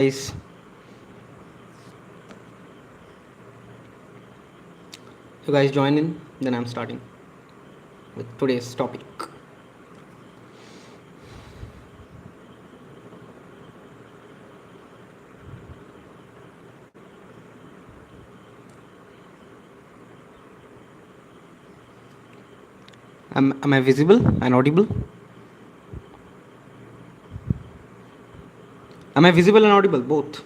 Guys, you guys join in, then I'm starting with today's topic. Am I visible and audible? Am I visible and audible? Both.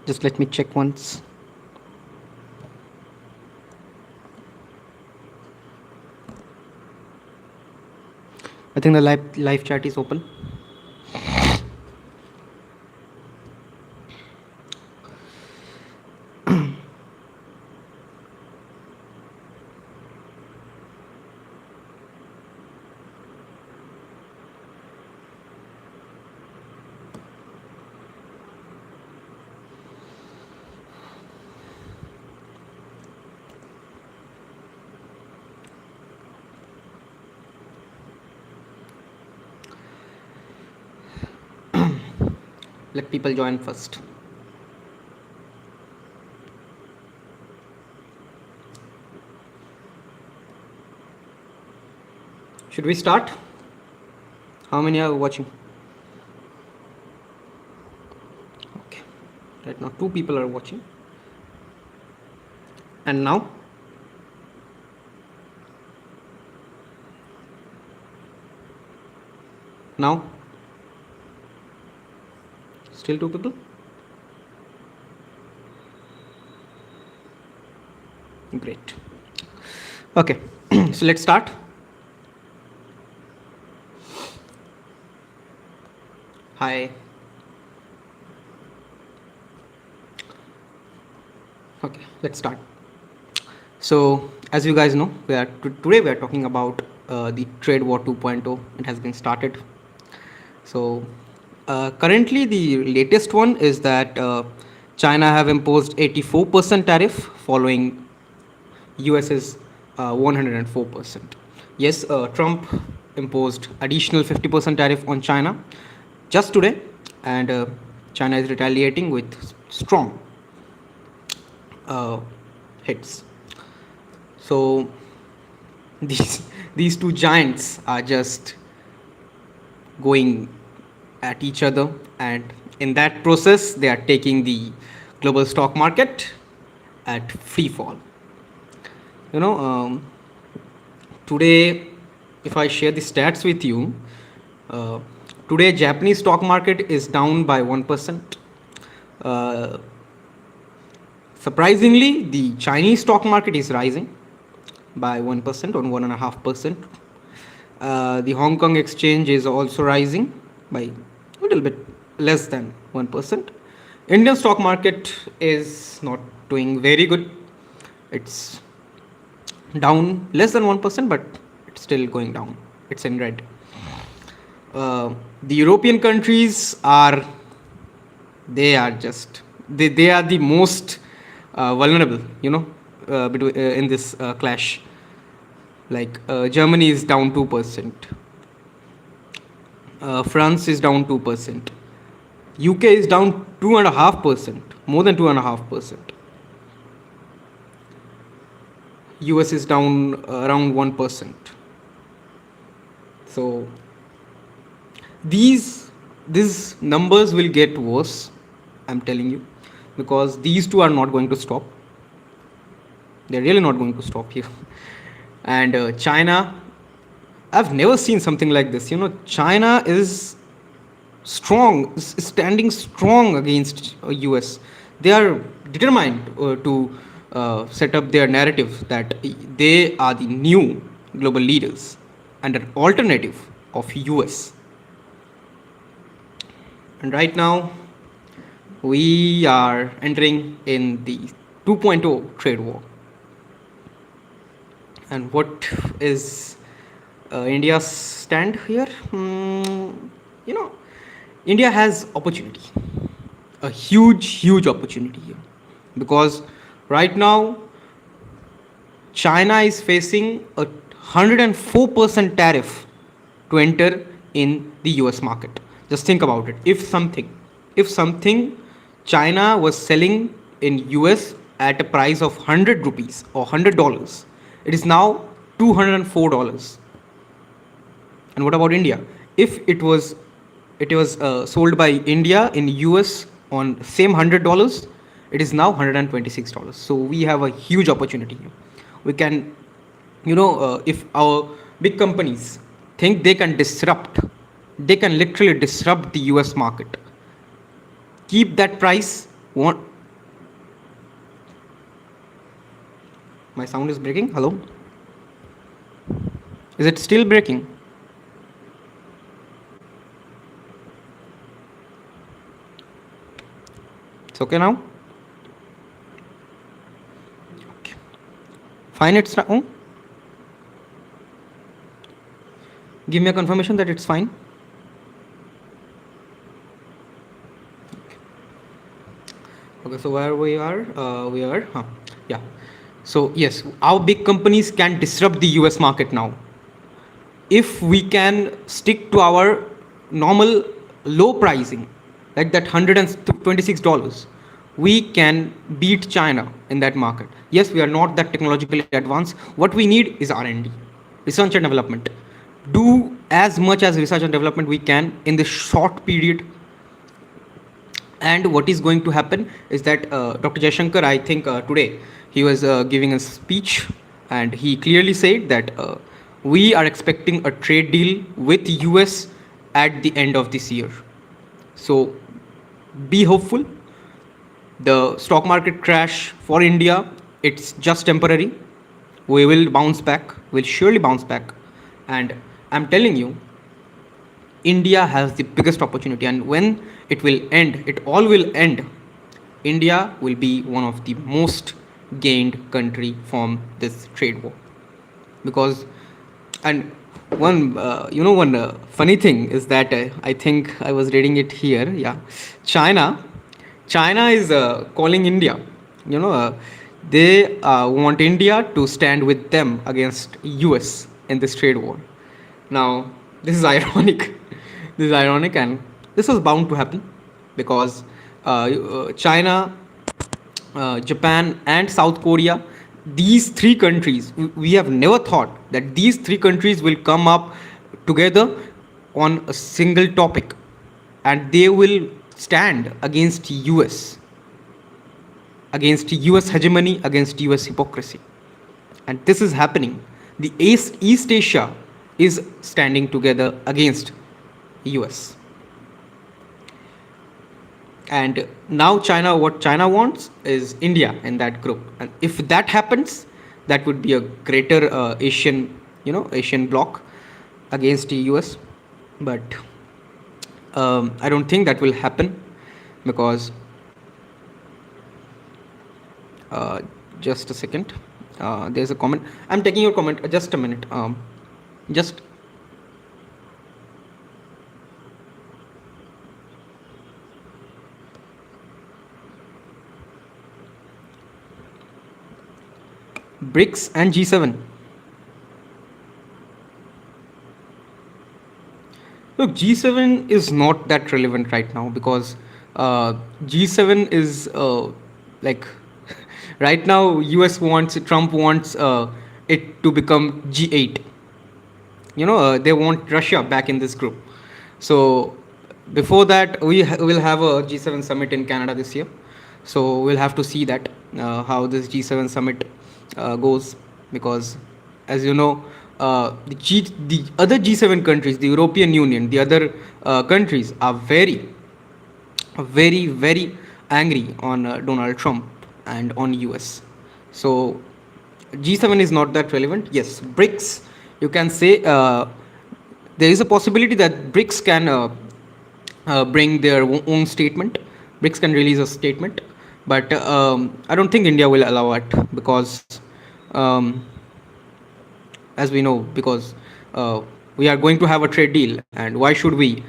Just let me check once. I think the live chat is open. Let people join first. Should we start? How many are watching? Okay. Right now, 2 people are watching. And now? Now? Still 2 people? Great. Okay, so let's start. Hi. Okay, let's start. So, as you guys know, today we are talking about the Trade War 2.0. It has been started. So, currently the latest one is that China have imposed 84% tariff following US's 104%. Yes, Trump imposed additional 50% tariff on China just today, and China is retaliating with strong hits. So these two giants are just going at each other, and in that process they are taking the global stock market at free fall. Today, if I share the stats with you, today Japanese stock market is down by 1%. Surprisingly, the Chinese stock market is rising by 1% or 1.5%. The Hong Kong exchange is also rising by a little bit less than 1%. Indian stock market is not doing very good. It's down less than 1%, but it's still going down. It's in red. The European countries are they are the most vulnerable, in this clash. Like Germany is down 2%, France is down 2%, UK is down 2.5%, more than 2.5%. US is down around 1%. So these numbers will get worse, I'm telling you, because these two are not going to stop. They're really not going to stop here. And China, I've never seen something like this. China is standing strong against US. They are determined to set up their narrative that they are the new global leaders and an alternative of US. And right now, we are entering in the 2.0 trade war. And what is India's stand here? India has opportunity, a huge opportunity here, because right now China is facing a 104% tariff to enter in the US market. Just think about it. If something China was selling in US at a price of 100 rupees or $100, it is now $204. And what about India? If it was sold by India in US on same $100, it is now $126. So we have a huge opportunity here. We can, if our big companies think they can literally disrupt the US market. Keep that price. My sound is breaking. Hello? Is it still breaking? It's okay now? Okay. Fine, it's now. Give me a confirmation that it's fine. Okay, so where we are, yeah. So yes, our big companies can disrupt the US market now. If we can stick to our normal low pricing, like that $126, we can beat China in that market. Yes, we are not that technologically advanced. What we need is R&D, research and development. Do as much as research and development we can in this short period. And what is going to happen is that Dr. Jaishankar, I think today, he was giving a speech, and he clearly said that we are expecting a trade deal with US at the end of this year. So be hopeful. The stock market crash for India, it's just temporary. We will bounce back. We'll surely bounce back. And I'm telling you, India has the biggest opportunity, and when it will end, it all will end. India will be one of the most gained country from this trade war. Because, and one funny thing is that I think I was reading it here. Yeah, China is calling India. They want India to stand with them against US in this trade war. Now, this is ironic. This is ironic, and this was bound to happen because China, Japan, and South Korea, these three countries, we have never thought that these three countries will come up together on a single topic, and they will stand against US, against US hegemony, against US hypocrisy. And this is happening. The East Asia is standing together against US. And now what China wants is India in that group. And if that happens, that would be a greater Asian bloc against the US. But I don't think that will happen because just a second. There's a comment. I'm taking your comment. Just a minute. Just BRICS and G7. Look, G7 is not that relevant right now because G7 is like right now Trump wants it to become G8. They want Russia back in this group. So before that, we will have a G7 summit in Canada this year. So we'll have to see that how this G7 summit goes, because as you know, the other G7 countries, the European Union, the other countries are very, very, very angry on Donald Trump and on US. So G7 is not that relevant. Yes, BRICS, you can say there is a possibility that BRICS can bring their own statement. BRICS can release a statement, but I don't think India will allow it because, as we know, because we are going to have a trade deal, and why should we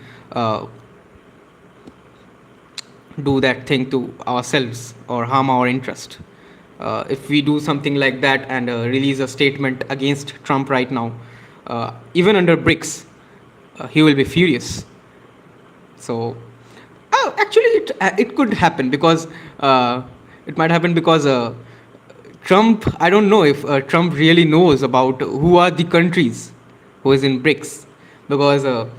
do that thing to ourselves or harm our interest? If we do something like that and release a statement against Trump right now, even under BRICS, he will be furious. So, actually, it could happen because it might happen because Trump. I don't know if Trump really knows about who are the countries who is in BRICS, because a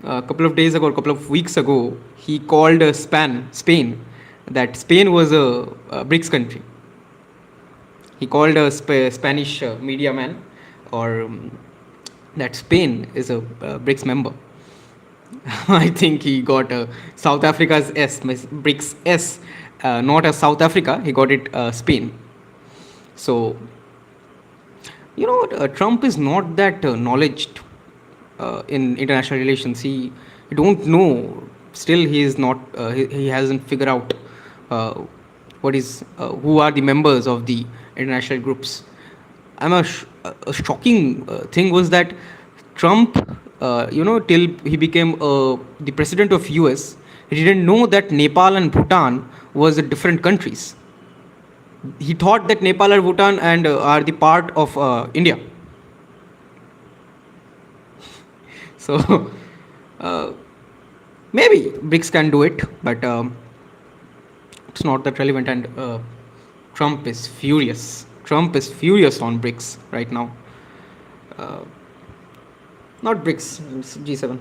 couple of days ago, a couple of weeks ago, he called Spain, that Spain was a BRICS country. He called a Spanish media man, or that Spain is a BRICS member. I think he got South Africa's BRICS S, not as South Africa. He got it Spain. So Trump is not that knowledged in international relations. He don't know. Still, he is not. He hasn't figured out uh, who are the members of the international groups. A shocking thing was that Trump, till he became the president of US, he didn't know that Nepal and Bhutan was different countries. He thought that Nepal and Bhutan are the part of India. So uh, maybe BRICS can do it, but it's not that relevant. And Trump is furious. Trump is furious on BRICS right now. Uh, Not BRICS, it's G7.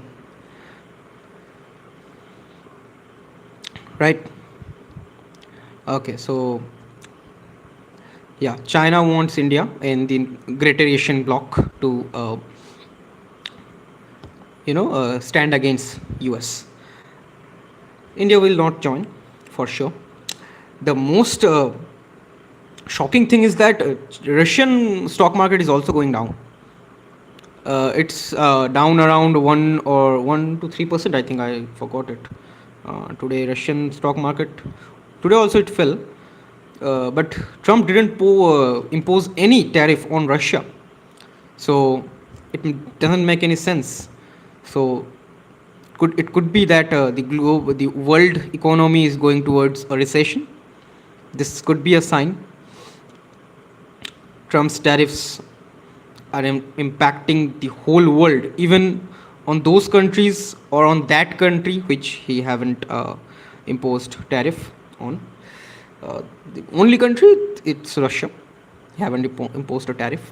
Right? Okay, so yeah, China wants India in the Greater Asian Bloc to, stand against US. India will not join, for sure. The most shocking thing is that Russian stock market is also going down. It's down around 1 to 3%. I think I forgot it. Today, Russian stock market. Today also it fell, but Trump didn't impose any tariff on Russia, so it doesn't make any sense. So it could be that the world economy is going towards a recession. This could be a sign. Trump's tariffs are impacting the whole world, even on those countries or on that country which he haven't imposed tariff on. The only country, it's Russia. He haven't imposed a tariff.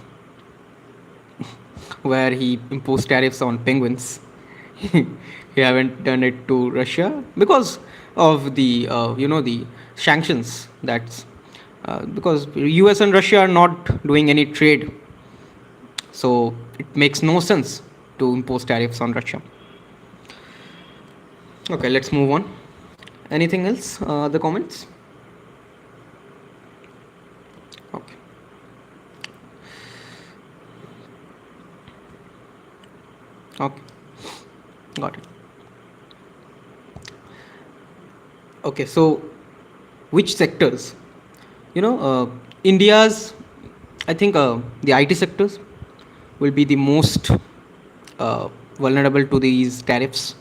Where he imposed tariffs on penguins. He haven't done it to Russia because of the the sanctions. That's because US and Russia are not doing any trade, so it makes no sense to impose tariffs on Russia. Okay, let's move on. Anything else? The comments? Okay. Okay. Got it. Okay, so which sectors? India's, I think the IT sectors will be the most vulnerable to these tariffs.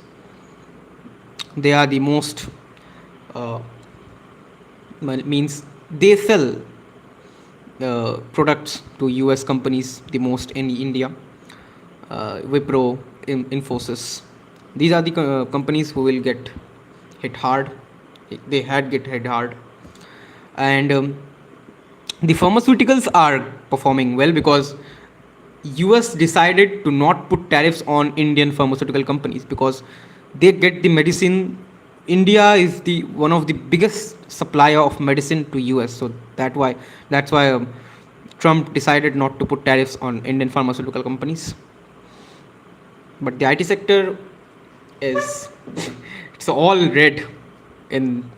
They are the most, uh, means they sell products to US companies the most in India. Wipro, Infosys. These are the companies who will get hit hard. They had get hit hard. And the pharmaceuticals are performing well because US decided to not put tariffs on Indian pharmaceutical companies because they get the medicine. India is the one of the biggest supplier of medicine to US, so that's why Trump decided not to put tariffs on Indian pharmaceutical companies. But the IT sector is it's all red in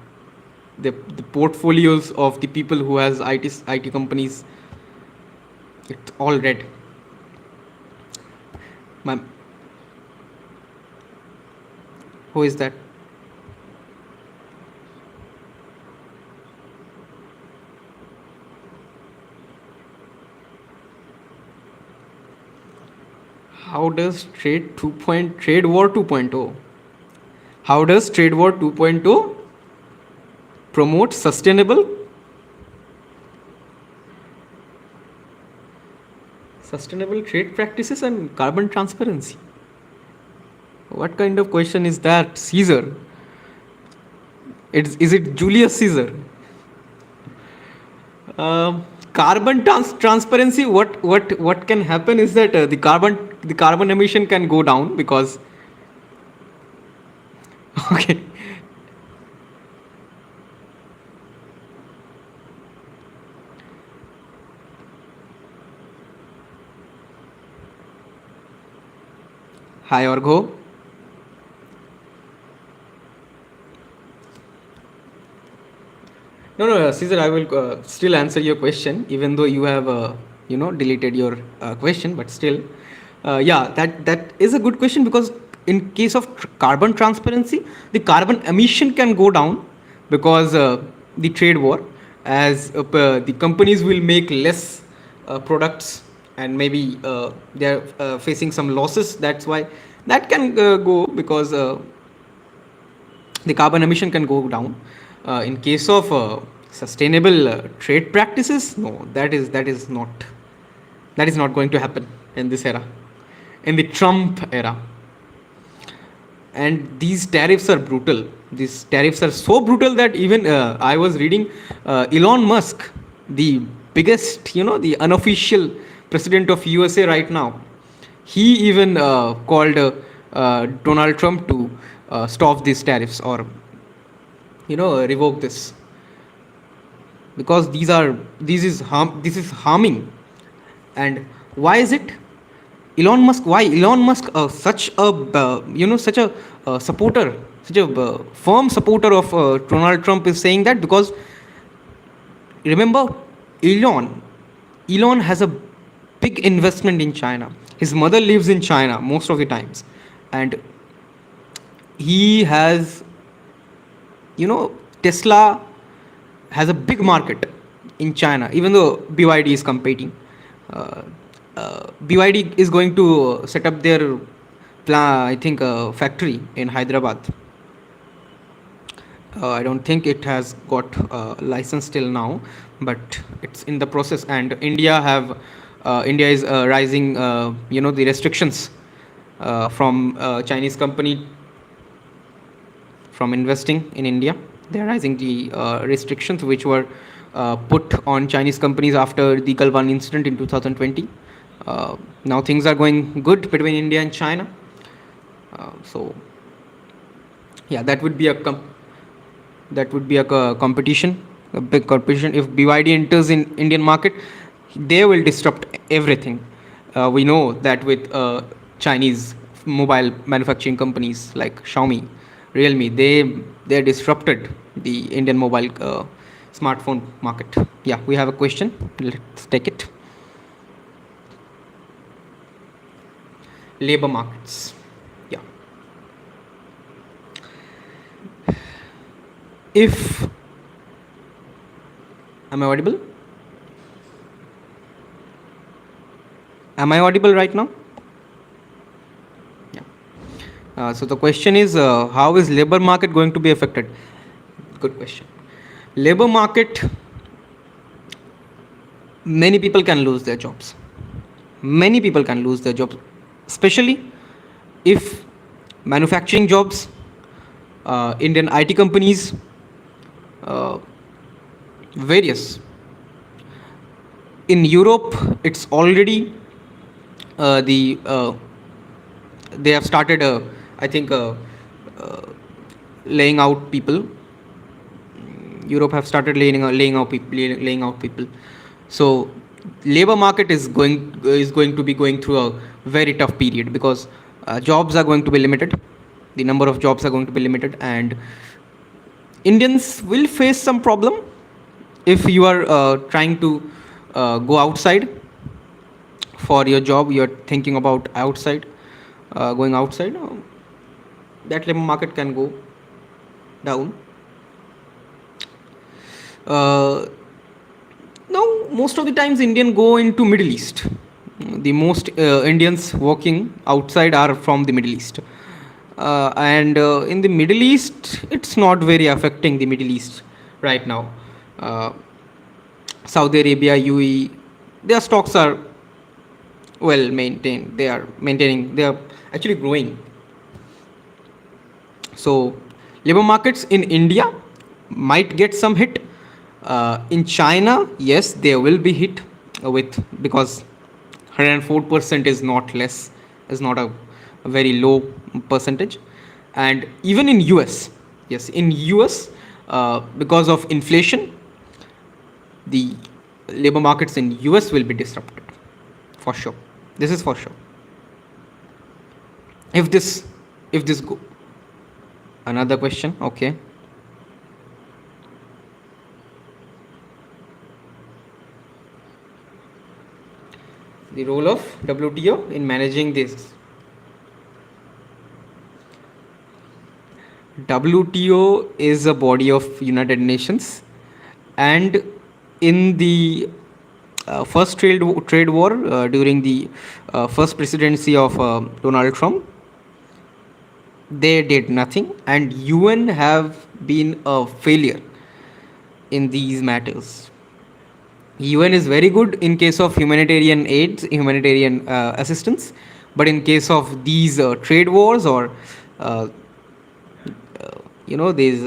the portfolios of the people who has IT companies. It's all red. Ma'am, who is that? How does trade war 2.0? How does trade war 2.0 promote sustainable trade practices and carbon transparency? What kind of question is that? Caesar? Is it Julius Caesar? Carbon transparency. What can happen is that the carbon emission can go down because okay. Hi Orgo. No, no, Caesar, I will still answer your question, even though you have, deleted your question, but still, yeah, that is a good question because in case of carbon transparency, the carbon emission can go down because the trade war, as the companies will make less products and maybe they are facing some losses. That's why that can go because the carbon emission can go down. In case of sustainable trade practices, no, that is not going to happen in this era, in the Trump era. And these tariffs are brutal. These tariffs are so brutal that even I was reading Elon Musk, the biggest, the unofficial president of USA right now, he even called Donald Trump to stop these tariffs or revoke this because this is harming. And why is it? Elon Musk, such a such a supporter, such a firm supporter of Donald Trump, is saying that because remember, Elon Elon has a big investment in China. His mother lives in China most of the times, and he has, Tesla has a big market in China, even though BYD is competing. Uh, BYD is going to set up their I think, factory in Hyderabad. I don't think it has got license till now, but it's in the process. And India is rising, the restrictions from Chinese company from investing in India. They are rising the restrictions which were put on Chinese companies after the Galwan incident in 2020. Now things are going good between India and China. So yeah, that would be a competition, a big competition. If BYD enters in Indian market, they will disrupt everything. We know that with Chinese mobile manufacturing companies like Xiaomi, Realme, they disrupted the Indian mobile smartphone market. Yeah, we have a question. Let's take it. Labor markets. Yeah. If am I audible? Am I audible right now? Yeah. So the question is, how is labor market going to be affected? Good question. Labor market, many people can lose their jobs. Many people can lose their jobs, especially if manufacturing jobs, Indian IT companies, uh, various. In Europe, it's already they have started, I think, laying out people. Europe have started laying out people. So labor market is going to be going through a very tough period because jobs are going to be limited. The number of jobs are going to be limited, and Indians will face some problem if you are trying to go outside for your job. You're thinking about going outside. That labor market can go down. Uh, Now, most of the times Indian go into Middle East. The most Indians working outside are from the Middle East. And in the Middle East, it's not very affecting the Middle East right now. Uh, Saudi Arabia, UAE, their stocks are well maintained. They are actually growing. So labor markets in India might get some hit. In China, yes, they will be hit with, because 104% is not less, is not a very low percentage. And even in US, yes, in US, because of inflation, the labor markets in US will be disrupted, for sure. This is for sure. If this, if this go, another question, okay. The role of WTO in managing this. WTO is a body of United Nations, and in the first trade war during the first presidency of Donald Trump, they did nothing, and UN have been a failure in these matters. UN is very good in case of humanitarian aids, humanitarian assistance, but in case of these trade wars or uh, these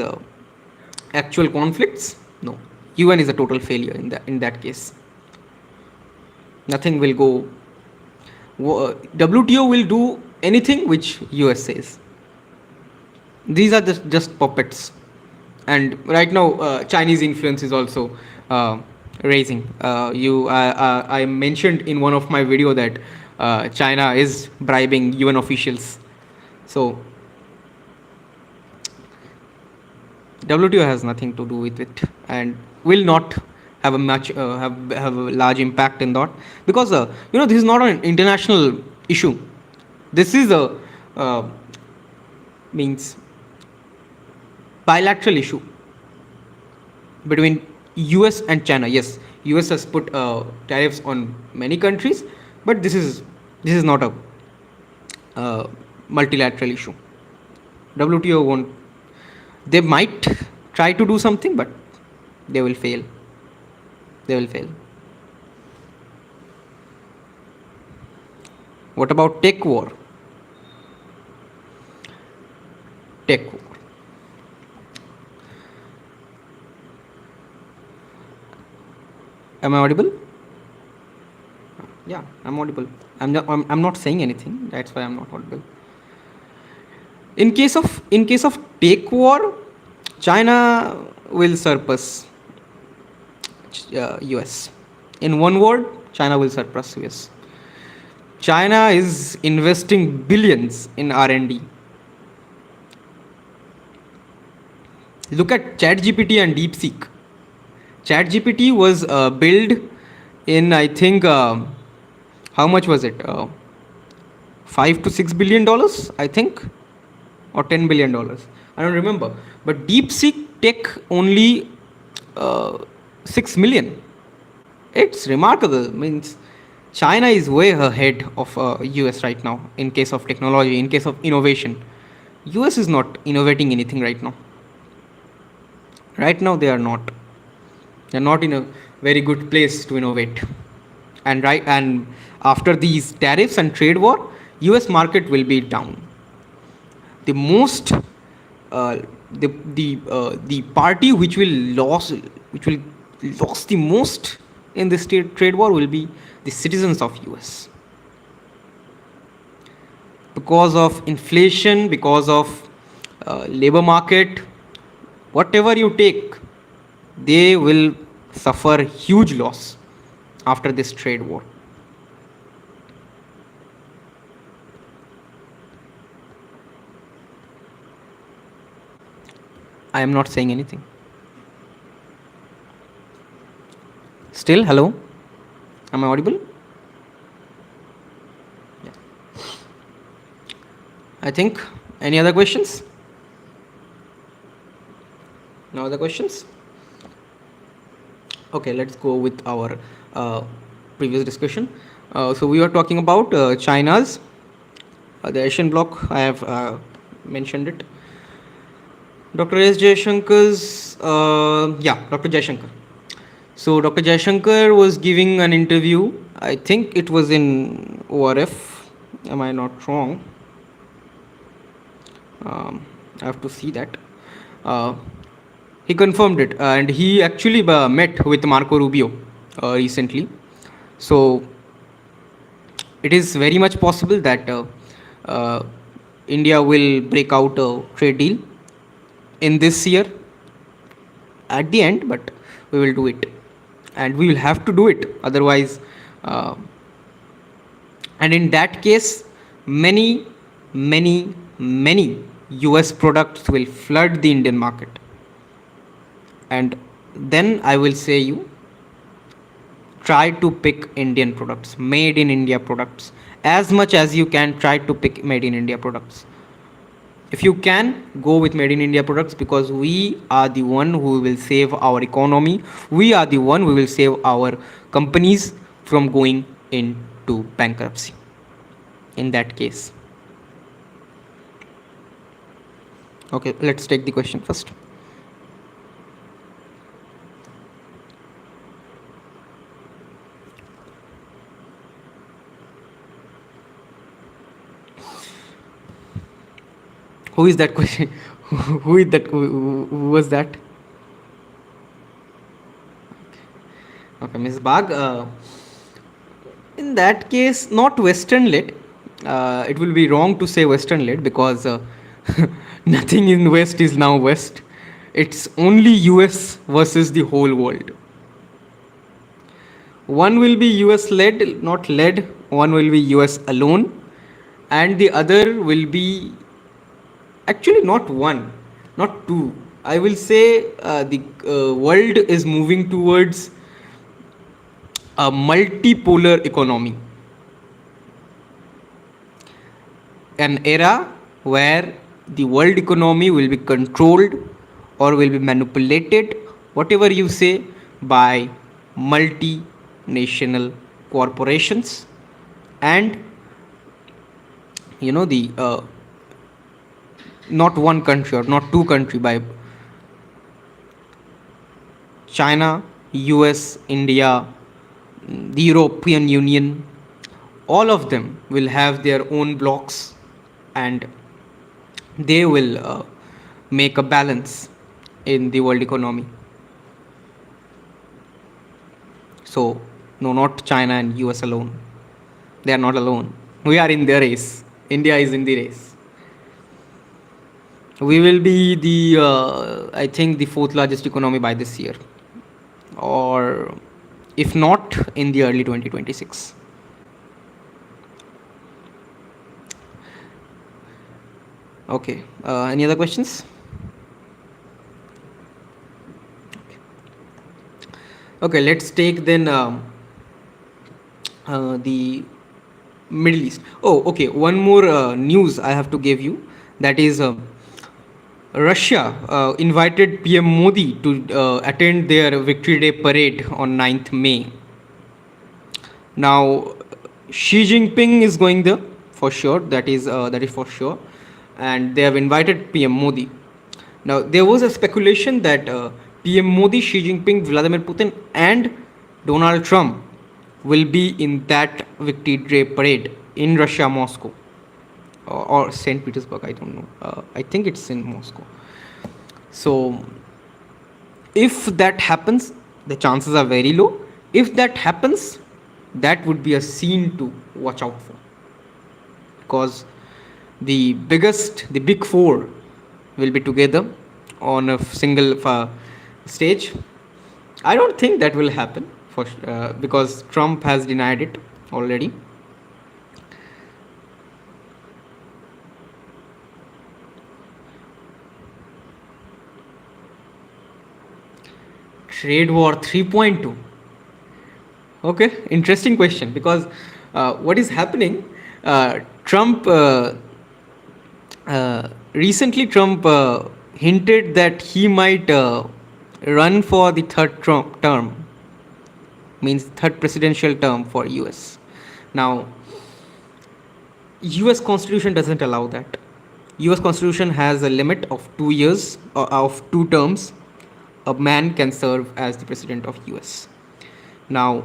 actual conflicts, no, UN is a total failure in that case. Nothing will go. WTO will do anything which US says. These are just puppets, and right now Chinese influence is also raising. I mentioned in one of my video that China is bribing UN officials. So WTO has nothing to do with it, and will not have a much have a large impact in that, because this is not an international issue. This is a means bilateral issue between US and China. Yes, US has put tariffs on many countries, but this is not a multilateral issue. WTO won't. They might try to do something, but they will fail. They will fail. What about tech war? Tech war. Am I audible? Yeah, I'm audible. I'm not saying anything. That's why I'm not audible. In case of tech war, China will surpass US. In one word, China will surpass US. China is investing billions in R&D. Look at ChatGPT and DeepSeek. ChatGPT was built in, I think, how much was it? $5 to $6 billion, I think, or $10 billion. I don't remember. But DeepSeek tech only 6 million. It's remarkable. Means China is way ahead of US right now in case of technology, in case of innovation. US is not innovating anything right now. Right now they are not. They're not in a very good place to innovate. And after these tariffs and trade war, US market will be down. The most the party which will lose the most in this trade war will be the citizens of US, because of inflation, because of labor market, whatever you take, they will suffer huge loss after this trade war. I am not saying anything. Still, hello? Am I audible? Yeah. I think. Any other questions? No other questions? Okay, let's go with our previous discussion. So we were talking about China's, the Asian bloc. I have mentioned it. Dr. S. Jayashankar's, Dr. Jayashankar. So Dr. Jayashankar was giving an interview. I think it was in ORF. Am I not wrong? I have to see that. Uh, he confirmed it, and he actually met with Marco Rubio recently. So it is very much possible that uh, India will break out a trade deal in this year at the end, but we will do it, and we will have to do it. Otherwise, uh, and in that case, many, many US products will flood the Indian market. And then I will say you try to pick Indian products, made in India products. As much as you can, try to pick made in India products. If you can, go with made in India products, because we are the one who will save our economy. We are the one who will save our companies from going into bankruptcy in that case. Okay, let's take the question first. Who is that question? Who is that? Who was that? Okay, Ms. Bag. In that case, not Western led. It will be wrong to say Western led, because nothing in West is now West. It's only US versus the whole world. One will be US led, not led. One will be US alone, and the other will be actually not one, not two. I will say the world is moving towards a multipolar economy, an era where the world economy will be controlled or will be manipulated, whatever you say, by multinational corporations, and the not one country or not two country, by China, US, India, the European Union. All of them will have their own blocks, and they will make a balance in the world economy. So, no, not China and US alone. They are not alone. We are in the race. India is in the race. We will be I think, the fourth largest economy by this year, or if not, in the early 2026. Okay. Any other questions? Okay, let's take then the Middle East. Oh, okay. One more news I have to give you. That is, Russia invited PM Modi to attend their Victory Day parade on 9th May. Now, Xi Jinping is going there for sure. That is for sure, and they have invited PM Modi. Now, there was a speculation that PM Modi, Xi Jinping, Vladimir Putin, and Donald Trump will be in that Victory Day parade in Russia, Moscow, or St. Petersburg. I don't know. I think it's in Moscow. So, if that happens, the chances are very low. If that happens, that would be a scene to watch out for, because the big four will be together on a single stage. I don't think that will happen because Trump has denied it already. Trade war 3.2. Okay, interesting question, because what is happening? Trump recently Trump hinted that he might run for the third term, means third presidential term for US. Now, US Constitution doesn't allow that. US Constitution has a limit of 2 years, of 2 terms. A man can serve as the president of US. Now,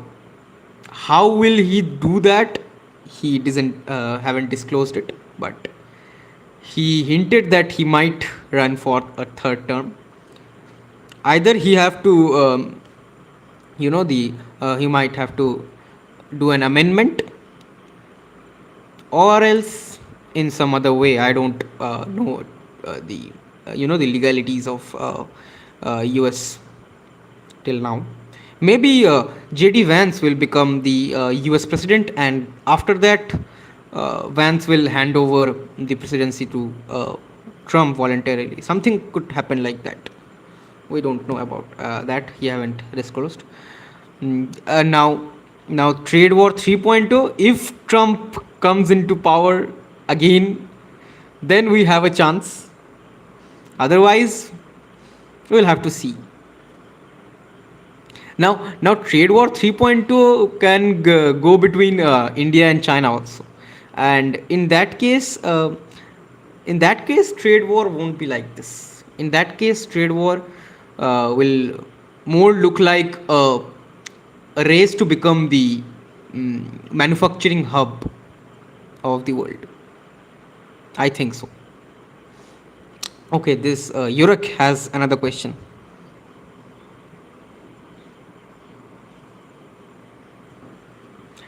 how will he do that? He doesn't haven't disclosed it, but he hinted that he might run for a third term. Either he have to, the he might have to do an amendment, or else in some other way. I don't know the the legalities of US till now. Maybe JD Vance will become the US president, and after that, Vance will hand over the presidency to Trump voluntarily. Something could happen like that. We don't know about that. He haven't disclosed. Now trade war 3.0. If Trump comes into power again, then we have a chance. Otherwise, we'll have to see. Now trade war 3.2 can go between India and China also, and in that case, trade war won't be like this. In that case, trade war will more look like a race to become the manufacturing hub of the world. I think so. Okay, this Yurik has another question.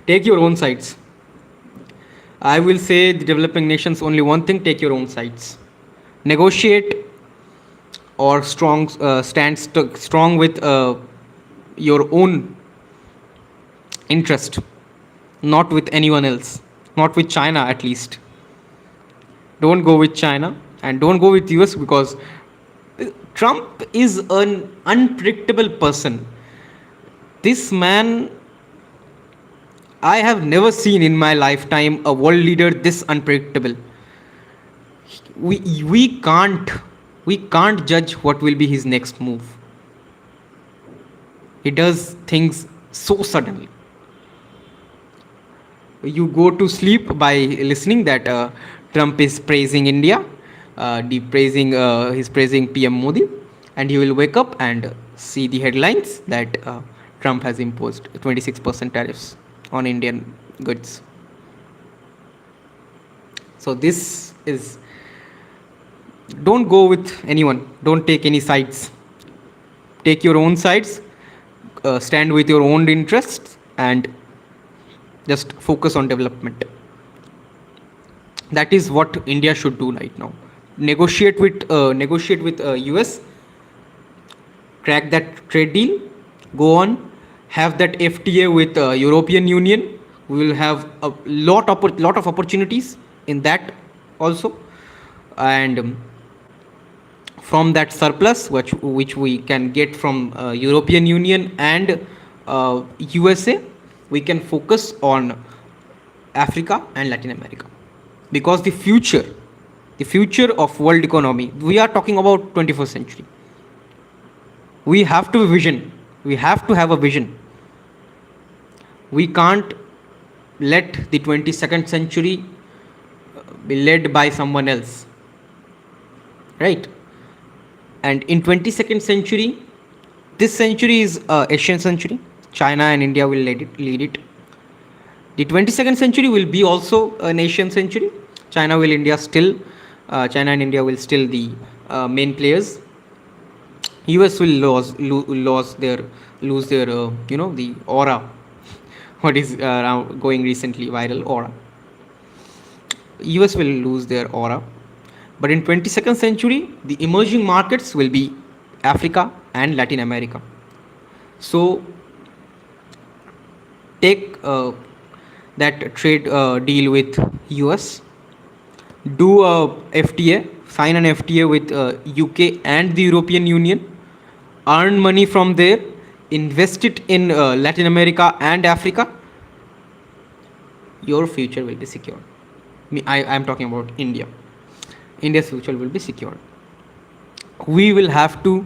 Take your own sides. I will say the developing nations only one thing: take your own sides. Negotiate or strong with your own interest, not with anyone else, not with China at least. Don't go with China and don't go with US, because Trump is an unpredictable person. This man, I have never seen in my lifetime a world leader this unpredictable. We can't judge what will be his next move. He does things so suddenly. You go to sleep by listening that Trump is praising India, he's praising PM Modi, and you will wake up and see the headlines that Trump has imposed 26% tariffs on Indian goods. So this is, don't go with anyone, don't take any sides. Take your own sides, stand with your own interests, and just focus on development. That is what India should do right now. Negotiate with US, crack that trade deal, go on, have that FTA with European Union. We will have a lot of opportunities in that also, and from that surplus which we can get from European Union and USA, we can focus on Africa and Latin America, because the future of world economy, we are talking about 21st century. We have to have a vision. We can't let the 22nd century be led by someone else, right? And in 22nd century, this century is Asian century. China and India will lead it. The 22nd century will be also an Asian century. China and India will still the main players. US will lose their the aura. What is going recently viral, aura. US will lose their aura. But in 22nd century, the emerging markets will be Africa and Latin America. So take that trade deal with US, do a FTA, sign an FTA with UK and the European Union, earn money from there, invest it in Latin America and Africa. Your future will be secured. I am talking about India. India's future will be secured. We will have to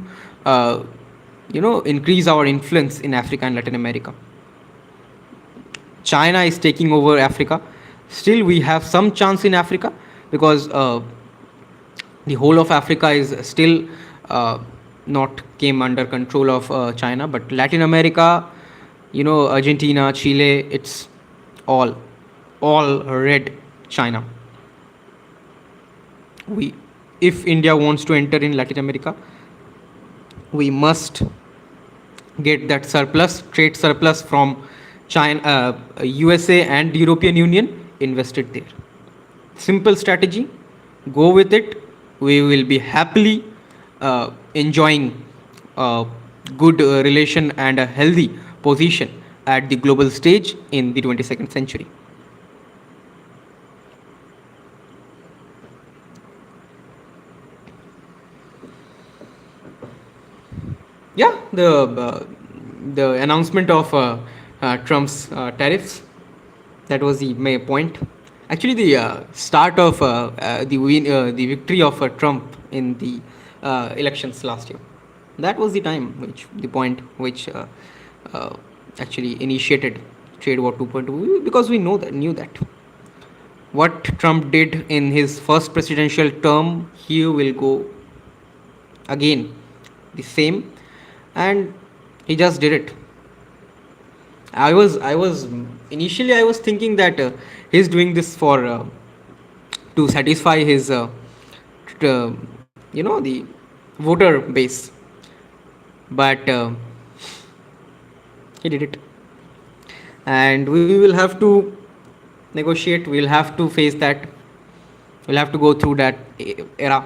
increase our influence in Africa and Latin America. China is taking over Africa. Still we have some chance in Africa, because the whole of Africa is still not came under control of China. But Latin America, Argentina, Chile, it's all red China. We, if India wants to enter in Latin America, we must get that surplus, trade surplus from China, USA, and European Union invested there. Simple strategy, go with it. We will be happily enjoying a good relation and a healthy position at the global stage in the 22nd century. Yeah, the announcement of Trump's tariffs, that was the main point. Actually, the start of the victory of Trump in the elections last year. That was the time, the point which uh, actually initiated Trade War 2.2, because we knew that what Trump did in his first presidential term, he will go again the same, and he just did it. I was initially I was thinking that he's doing this for to satisfy his the voter base, but he did it, and we will have to negotiate. We'll have to face that. We'll have to go through that era.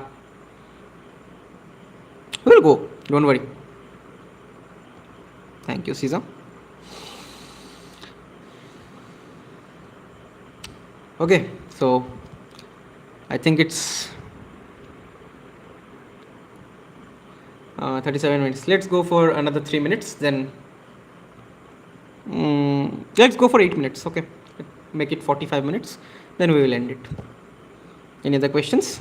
We'll go. Don't worry. Thank you, Caesar. Okay, so I think it's 37 minutes. Let's go for another 3 minutes. Then let's go for 8 minutes. Okay, make it 45 minutes. Then we will end it. Any other questions?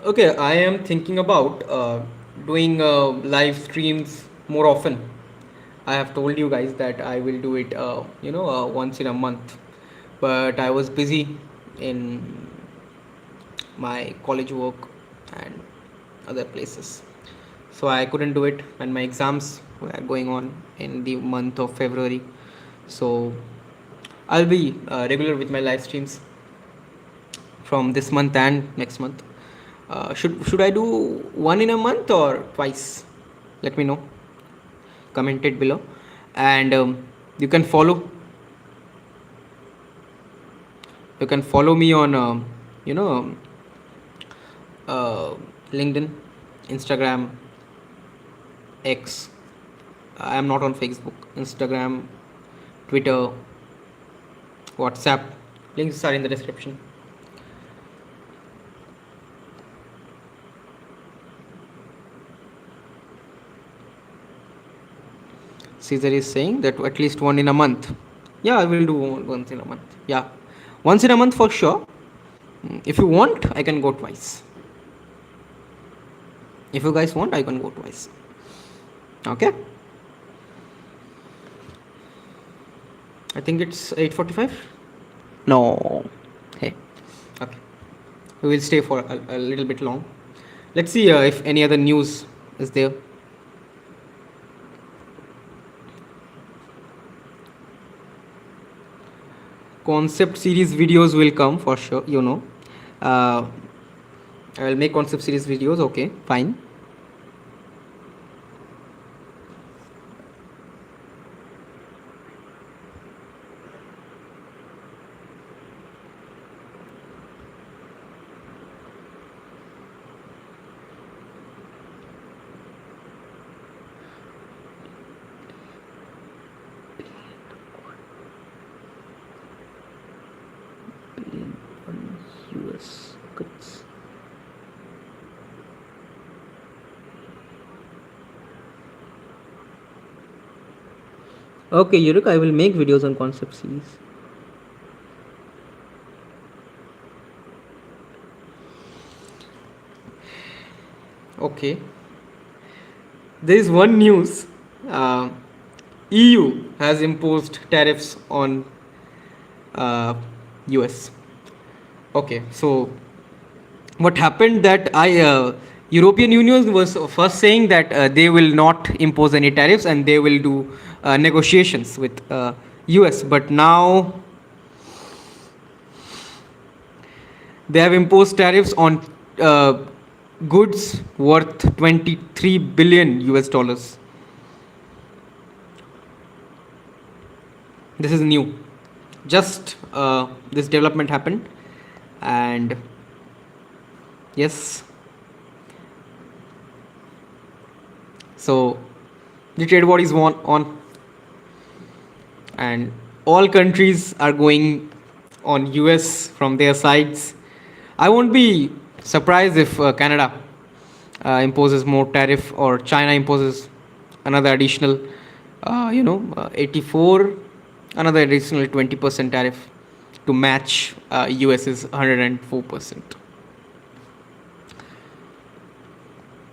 Okay, I am thinking about doing live streams more often. I have told you guys that I will do it, once in a month. But I was busy in my college work and other places, so I couldn't do it. And my exams were going on in the month of February, so I'll be regular with my live streams from this month and next month. Should I do one in a month or twice? Let me know. Comment it below, and you can follow. You can follow me on LinkedIn, Instagram, X. I am not on Facebook, Instagram, Twitter, WhatsApp. Links are in the description. Caesar is saying that at least one in a month. Yeah, I will do once in a month. Yeah, once in a month for sure. If you want, I can go twice. If you guys want, I can go twice. Okay. I think it's 8:45. No. Hey. Okay. We will stay for a little bit long. Let's see if any other news is there. Concept series videos will come for sure, I will make concept series videos. Okay, fine. US cuts. Okay, Yurik, I will make videos on concept series. Okay. There is one news. EU has imposed tariffs on US. Okay, so what happened that European Union was first saying that they will not impose any tariffs and they will do negotiations with US, but now they have imposed tariffs on uh, goods worth 23 billion US dollars. This is new. Just this development happened, and yes, so the trade war is on, and all countries are going on US from their sides. I won't be surprised if Canada imposes more tariff or China imposes another additional, 84, another additional 20% tariff to match US's 104%.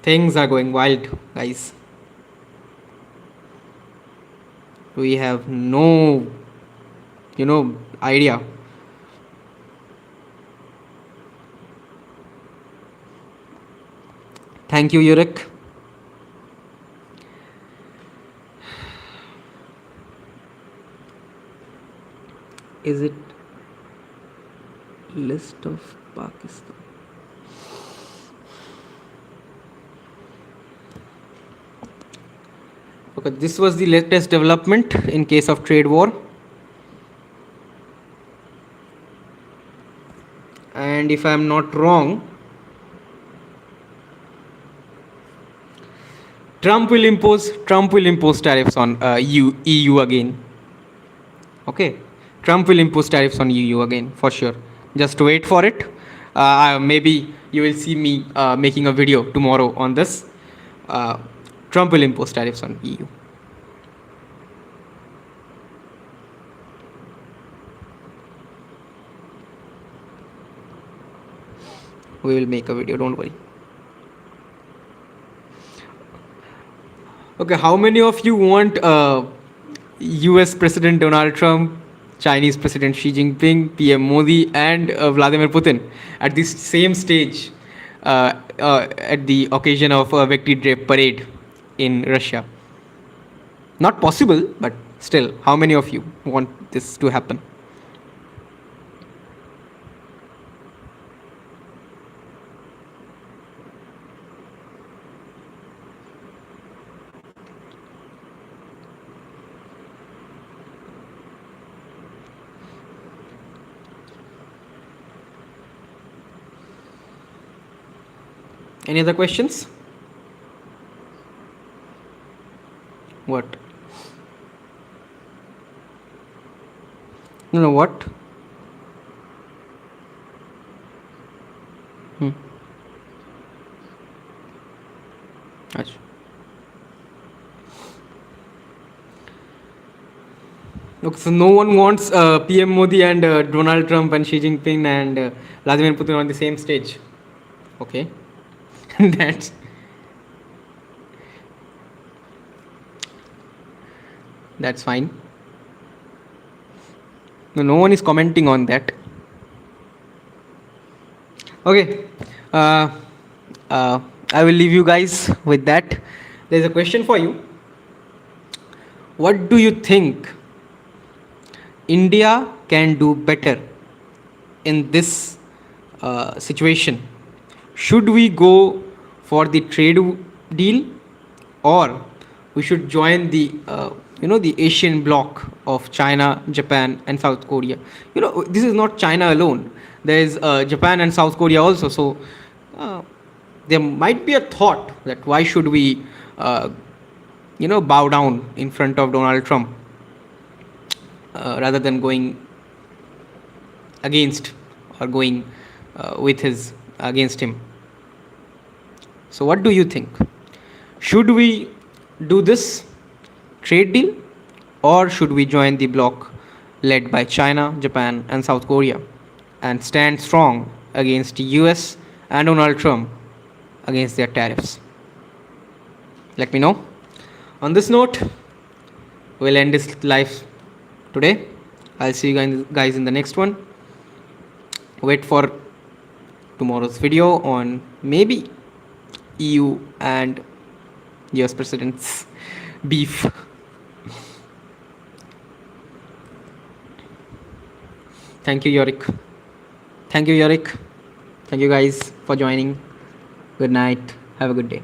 Things are going wild, guys. We have no, idea. Thank you, Yurik. Is it list of Pakistan? Okay, this was the latest development in case of trade war. And if I am not wrong, Trump will impose tariffs on EU again. Okay, Trump will impose tariffs on EU again for sure. Just wait for it. Maybe you will see me making a video tomorrow on this. Trump will impose tariffs on EU. We will make a video, don't worry. Okay, how many of you want US President Donald Trump, Chinese President Xi Jinping, PM Modi, and Vladimir Putin at this same stage at the occasion of a Victory Day parade in Russia? Not possible, but still, how many of you want this to happen? Any other questions? What? No, what? Achha. Okay, so no one wants PM Modi and Donald Trump and Xi Jinping and Vladimir Putin on the same stage. Okay. That's fine. No one is commenting on that. Okay. I will leave you guys with that. There's a question for you. What do you think India can do better in this situation? Should we go for the trade deal, or we should join the the Asian bloc of China, Japan, and South Korea? This is not China alone. There is Japan and South Korea also. So there might be a thought that why should we bow down in front of Donald Trump rather than going against or going against him. So what do you think? Should we do this trade deal, or should we join the bloc led by China, Japan, and South Korea and stand strong against US and Donald Trump against their tariffs? Let me know. On this note, we'll end this live today. I'll see you guys in the next one. Wait for tomorrow's video on maybe EU and US president's beef. Thank you, Yorick. Thank you, Yorick. Thank you guys for joining. Good night. Have a good day.